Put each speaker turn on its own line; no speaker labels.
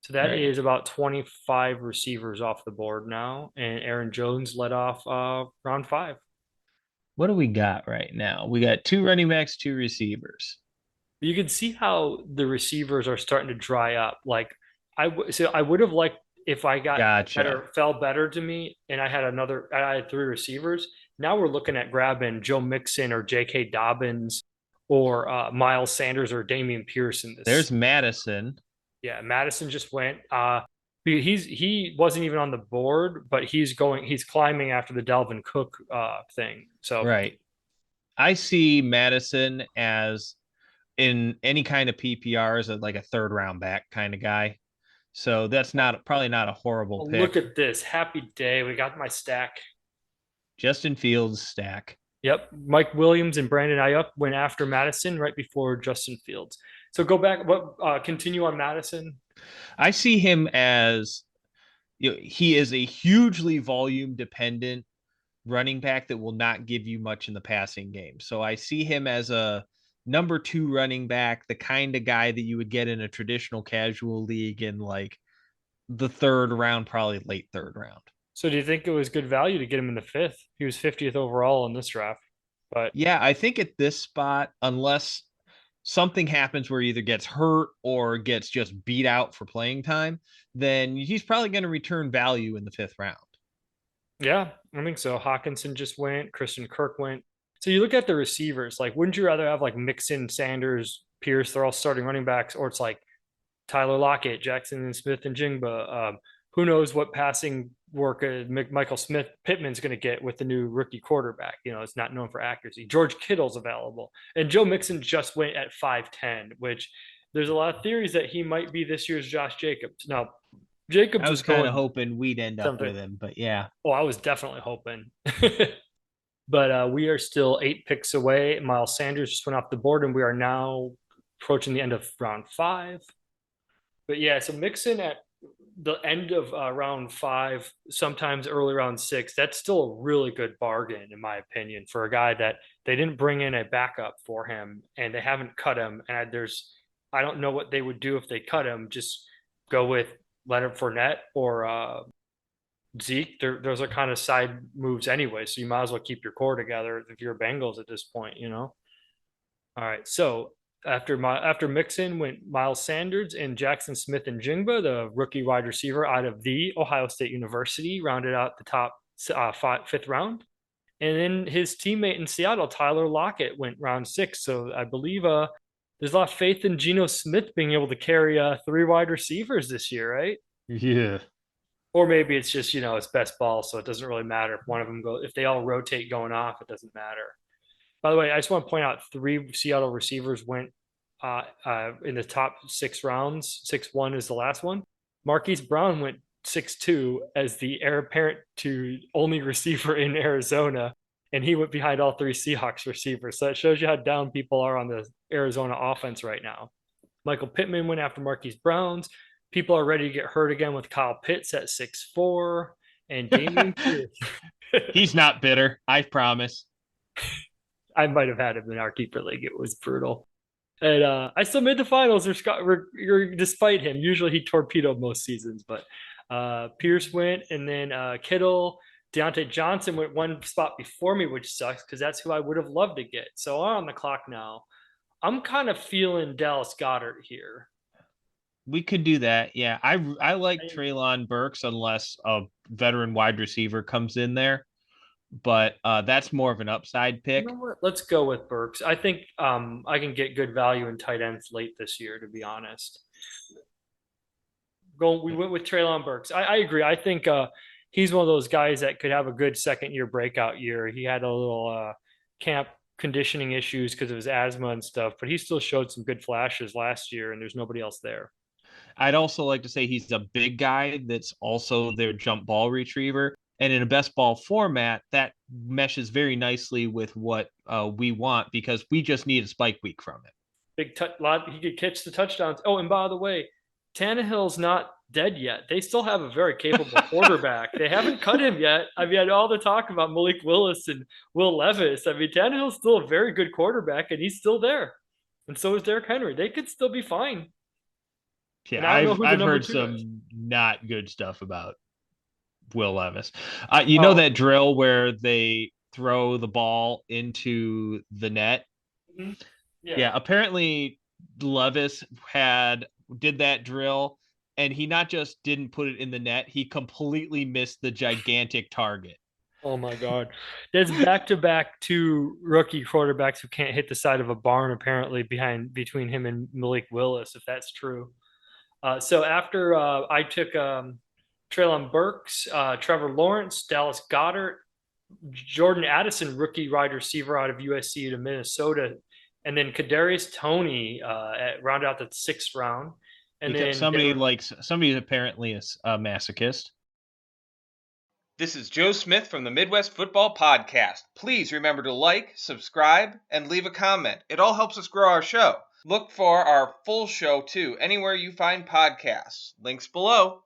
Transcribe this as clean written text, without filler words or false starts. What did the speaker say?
So that
Right.
is about 25 receivers off the board now, and Aaron Jones led off round five.
What do we got right now? We got two running backs, two receivers.
You can see how the receivers are starting to dry up. Like so I would have liked if I got
Gotcha.
better, fell better to me, and I had three receivers. Now we're looking at grabbing Joe Mixon or J.K. Dobbins or Miles Sanders or Damian Pearson.
There's Madison.
Yeah, Madison just went. He wasn't even on the board, but he's climbing after the Dalvin Cook thing. So
Right. I see Madison as in any kind of PPR as like a third round back kind of guy. So that's not probably not a horrible
oh, look
pick.
at this. Happy day. We got my stack.
Justin Fields stack.
Yep. Mike Williams and Brandon Ayuk went after Madison right before Justin Fields. So go back. Continue on Madison?
I see him as he is a hugely volume dependent running back that will not give you much in the passing game. So I see him as a number two running back, the kind of guy that you would get in a traditional casual league in like the third round, probably late third round.
So do you think it was good value to get him in the fifth? He was 50th overall in this draft. But
Yeah, I think at this spot, unless something happens where he either gets hurt or gets just beat out for playing time, then he's probably going to return value in the fifth round.
yeah, I think so. Hawkinson just went. Christian Kirk went. So you look at the receivers. Like, wouldn't you rather have like Mixon, Sanders, Pierce? They're all starting running backs, or it's like Tyler Lockett, Jackson, and Smith-Njigba. Who knows what passing work Michael Smith Pittman's going to get with the new rookie quarterback? It's not known for accuracy. George Kittle's available, and Joe Mixon just went at 5'10", which there's a lot of theories that he might be this year's Josh Jacobs. Now,
I
Jacobs
was
is
kind of
going
hoping we'd end up
something.
with him, but yeah.
Oh, I was definitely hoping. But we are still 8 picks away. Miles Sanders just went off the board, and we are now approaching the end of round five. But yeah, so Mixon at the end of round five, sometimes early round six, that's still a really good bargain, in my opinion, for a guy that they didn't bring in a backup for him and they haven't cut him. And I don't know what they would do if they cut him. Just go with Leonard Fournette or Zeke. Those are kind of side moves anyway. So you might as well keep your core together if you're Bengals at this point. All right. So after Mixon went Miles Sanders and Jackson Smith-Njigba, the rookie wide receiver out of the Ohio State University, rounded out the top fifth round. And then his teammate in Seattle, Tyler Lockett, went round six. So I believe there's a lot of faith in Geno Smith being able to carry three wide receivers this year, right?
Yeah.
Or maybe it's just it's best ball, so it doesn't really matter if one of them goes. If they all rotate going off, it doesn't matter. By the way, I just want to point out three Seattle receivers went in the top 6 rounds. 6-1 is the last one. Marquise Brown went 6-2 as the heir apparent to only receiver in Arizona, and he went behind all three Seahawks receivers. So it shows you how down people are on the Arizona offense right now. Michael Pittman went after Marquise Brown's. People are ready to get hurt again with Kyle Pitts at 6'4", and Damian Pierce.
He's not bitter, I promise.
I might have had him in our keeper league. It was brutal. And I still made the finals despite him. Usually he torpedoed most seasons, but Pierce went, and then Kittle, Deontay Johnson went one spot before me, which sucks because that's who I would have loved to get. So on the clock now. I'm kind of feeling Dallas Goedert here.
We could do that. Yeah. I like Treylon Burks unless a veteran wide receiver comes in there, but that's more of an upside
You
pick.
know what? Let's go with Burks. I think I can get good value in tight ends late this year, to be honest. We went with Treylon Burks. I agree. I think he's one of those guys that could have a good second year breakout year. He had a little camp conditioning issues because of his asthma and stuff, but he still showed some good flashes last year, and there's nobody else there.
I'd also like to say he's a big guy that's also their jump ball retriever. And in a best ball format, that meshes very nicely with what we want because we just need a spike week from it.
Lot. He could catch the touchdowns. Oh, and by the way, Tannehill's not dead yet. They still have a very capable quarterback. They haven't cut him yet. I mean, all the talk about Malik Willis and Will Levis. I mean, Tannehill's still a very good quarterback, and he's still there. And so is Derrick Henry. They could still be fine. And I don't know who the
I've
number
heard
two is.
some not good stuff about Will Levis.
Oh,
That drill where they throw the ball into the net?
mhm. Yeah.
Yeah, apparently Levis had did that drill and he not just didn't put it in the net, he completely missed the gigantic target.
Oh my God. There's back to back two rookie quarterbacks who can't hit the side of a barn, apparently, between him and Malik Willis, if that's true. So after I took Traylon Burks, Trevor Lawrence, Dallas Goddard, Jordan Addison, rookie wide receiver out of USC to Minnesota, and then Kadarius Toney round out the sixth round. And
Because
then there were
somebody's apparently a masochist.
This is Joe Smith from the Midwest Football Podcast. Please remember to like, subscribe, and leave a comment. It all helps us grow our show. Look for our full show, too, anywhere you find podcasts. Links below.